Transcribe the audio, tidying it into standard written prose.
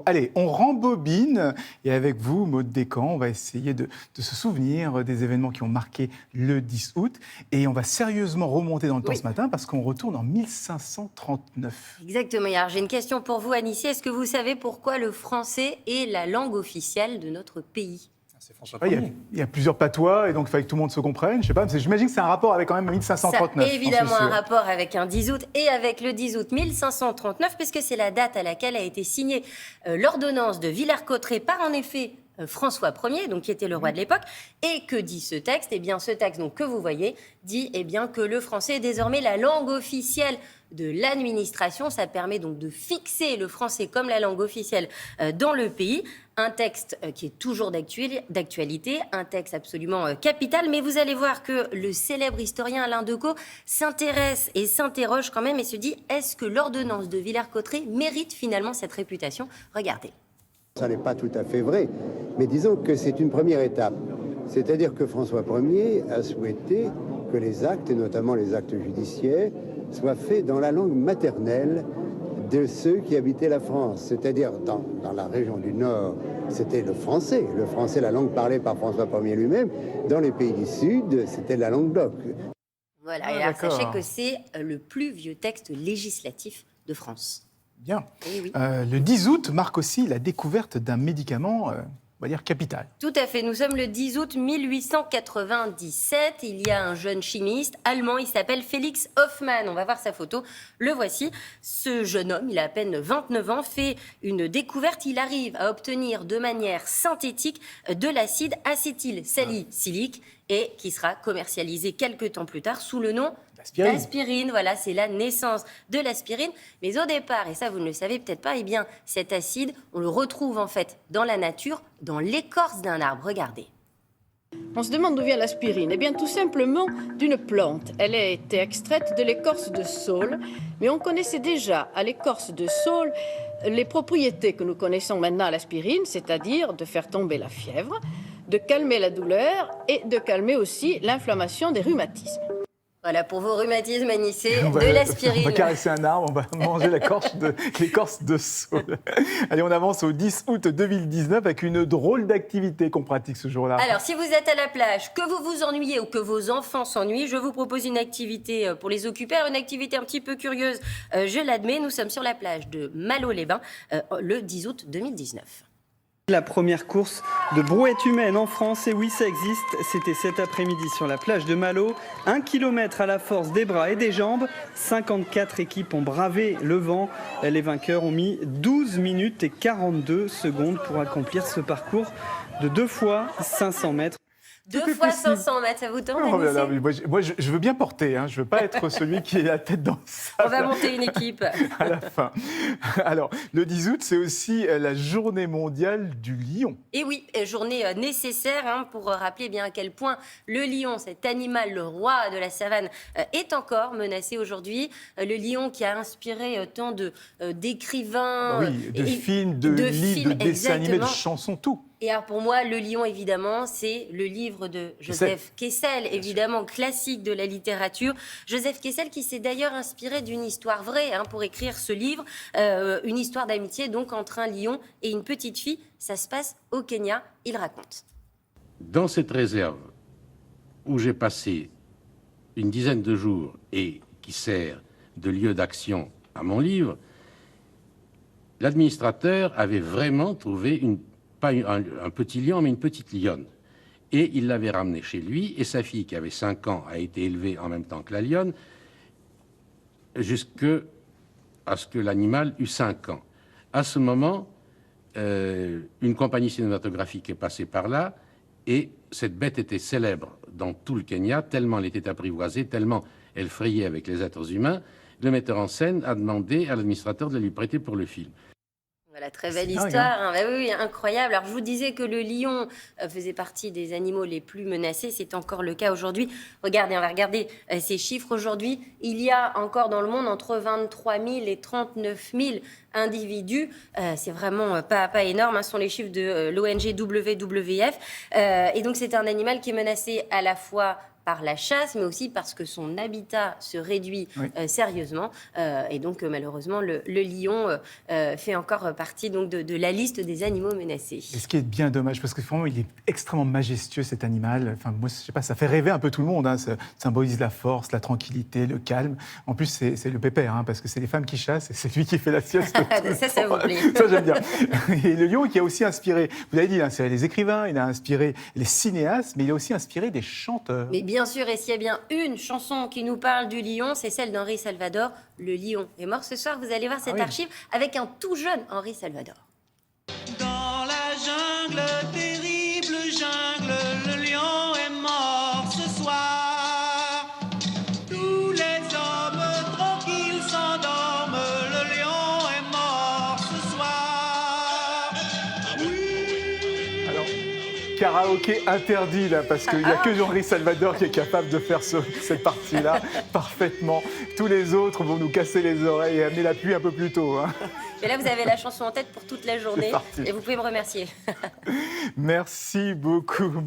Allez, on rembobine et avec vous, Maud Descamps, on va essayer de se souvenir des événements qui ont marqué le 10 août et on va sérieusement remonter dans le temps ce matin parce qu'on retourne en 1539. Exactement. Alors, j'ai une question pour vous, Anissi. Est-ce que vous savez pourquoi le français est la langue officielle de notre pays ? C'est François Il y, Ier. il y a plusieurs patois et donc il fallait que tout le monde se comprenne. Je sais pas, mais j'imagine que c'est un rapport avec quand même 1539. Ça a évidemment un rapport avec un 10 août et avec le 10 août 1539, puisque c'est la date à laquelle a été signée l'ordonnance de Villers-Cotterêts par en effet François Ier, donc qui était le roi de l'époque. Et que dit ce texte ? Eh bien, ce texte donc, que vous voyez dit que le français est désormais la langue officielle de l'administration. Ça permet donc de fixer le français comme la langue officielle dans le pays. Un texte qui est toujours d'actualité, un texte absolument capital. Mais vous allez voir que le célèbre historien Alain Decaux s'intéresse et s'interroge quand même et se dit, est-ce que l'ordonnance de Villers-Cotterêts mérite finalement cette réputation ? Regardez. Ça n'est pas tout à fait vrai, mais disons que c'est une première étape. C'est-à-dire que François Ier a souhaité que les actes, et notamment les actes judiciaires, soient faits dans la langue maternelle de ceux qui habitaient la France. C'est-à-dire dans la région du Nord, c'était le français, la langue parlée par François Ier lui-même. Dans les pays du Sud, c'était la langue d'oc. Voilà, et alors sachez que c'est le plus vieux texte législatif de France. Bien. Oui. Le 10 août marque aussi la découverte d'un médicament, on va dire, capital. Tout à fait. Nous sommes le 10 août 1897. Il y a un jeune chimiste allemand, il s'appelle Félix Hoffmann. On va voir sa photo. Le voici. Ce jeune homme, il a à peine 29 ans, fait une découverte. Il arrive à obtenir de manière synthétique de l'acide acétylsalicylique et qui sera commercialisé quelques temps plus tard sous le nom d'aspirine. Voilà, c'est la naissance de l'aspirine. Mais au départ, et ça vous ne le savez peut-être pas, cet acide, on le retrouve en fait dans la nature, dans l'écorce d'un arbre. Regardez. On se demande d'où vient l'aspirine. Eh bien, tout simplement d'une plante. Elle a été extraite de l'écorce de saule, mais on connaissait déjà à l'écorce de saule les propriétés que nous connaissons maintenant à l'aspirine, c'est-à-dire de faire tomber la fièvre, de calmer la douleur et de calmer aussi l'inflammation des rhumatismes. Voilà, pour vos rhumatismes, Anissé, de l'aspirine. On va caresser un arbre, on va manger l'écorce de saule. Allez, on avance au 10 août 2019 avec une drôle d'activité qu'on pratique ce jour-là. Alors, si vous êtes à la plage, que vous vous ennuyez ou que vos enfants s'ennuient, je vous propose une activité pour les occuper. Alors, une activité un petit peu curieuse, je l'admets. Nous sommes sur la plage de Malo-les-Bains le 10 août 2019. La première course de brouette humaine en France, et oui ça existe, c'était cet après-midi sur la plage de Malo. 1 kilomètre à la force des bras et des jambes, 54 équipes ont bravé le vent. Les vainqueurs ont mis 12 minutes et 42 secondes pour accomplir ce parcours de 2 fois 500 mètres. 2 fois 500 mètres, ça vous tente, Anissé ? Moi, je veux bien porter, je ne veux pas être celui qui est la tête dans le sable. On va monter une équipe. À la fin. Alors, le 10 août, c'est aussi la journée mondiale du lion. Et oui, journée nécessaire pour rappeler bien à quel point le lion, cet animal, le roi de la savane, est encore menacé aujourd'hui. Le lion qui a inspiré tant d'écrivains, de films, de livres, de dessins animés, de chansons, tout. Et alors pour moi, Le Lion, évidemment, c'est le livre de Joseph Kessel, évidemment classique de la littérature. Joseph Kessel qui s'est d'ailleurs inspiré d'une histoire vraie pour écrire ce livre, une histoire d'amitié donc entre un lion et une petite fille. Ça se passe au Kenya, il raconte. Dans cette réserve où j'ai passé une dizaine de jours et qui sert de lieu d'action à mon livre, l'administrateur avait vraiment trouvé pas un petit lion, mais une petite lionne. Et il l'avait ramenée chez lui, et sa fille, qui avait 5 ans, a été élevée en même temps que la lionne, jusqu'à ce que l'animal eût 5 ans. À ce moment, une compagnie cinématographique est passée par là, et cette bête était célèbre dans tout le Kenya, tellement elle était apprivoisée, tellement elle frayait avec les êtres humains. Le metteur en scène a demandé à l'administrateur de la lui prêter pour le film. Voilà, très belle histoire. Oui, incroyable. Alors, je vous disais que le lion faisait partie des animaux les plus menacés. C'est encore le cas aujourd'hui. Regardez, on va regarder ces chiffres aujourd'hui. Il y a encore dans le monde entre 23 000 et 39 000 individus. C'est vraiment pas énorme. Ce sont les chiffres de l'ONG WWF. Et donc, c'est un animal qui est menacé à la fois par la chasse, mais aussi parce que son habitat se réduit sérieusement. Et donc, malheureusement, le lion fait encore partie donc, de la liste des animaux menacés. Et ce qui est bien dommage, parce que vraiment, il est extrêmement majestueux, cet animal. Enfin, moi, je sais pas, ça fait rêver un peu tout le monde. Hein. Ça symbolise la force, la tranquillité, le calme. En plus, c'est le pépère, hein, parce que c'est les femmes qui chassent et c'est lui qui fait la sieste. Ça vous plaît. Ça, j'aime bien. Et le lion qui a aussi inspiré, vous l'avez dit, hein, c'est les écrivains, il a inspiré les cinéastes, mais il a aussi inspiré des chanteurs. Mais bien sûr, et s'il y a bien une chanson qui nous parle du lion, c'est celle d'Henri Salvador. Le lion est mort. Ce soir, vous allez voir cette archive avec un tout jeune Henri Salvador. Dans la jungle, terrible jungle, le lion est mort ce soir. Tous les hommes tranquilles s'endorment, le lion est mort ce soir. Oui. Alors, karaoké interdit, là, parce qu'il n'y a que Henri Salvador qui est capable de faire cette partie-là parfaitement. Tous les autres vont nous casser les oreilles et amener la pluie un peu plus tôt. Hein. Mais là, vous avez la chanson en tête pour toute la journée et vous pouvez me remercier. Merci beaucoup.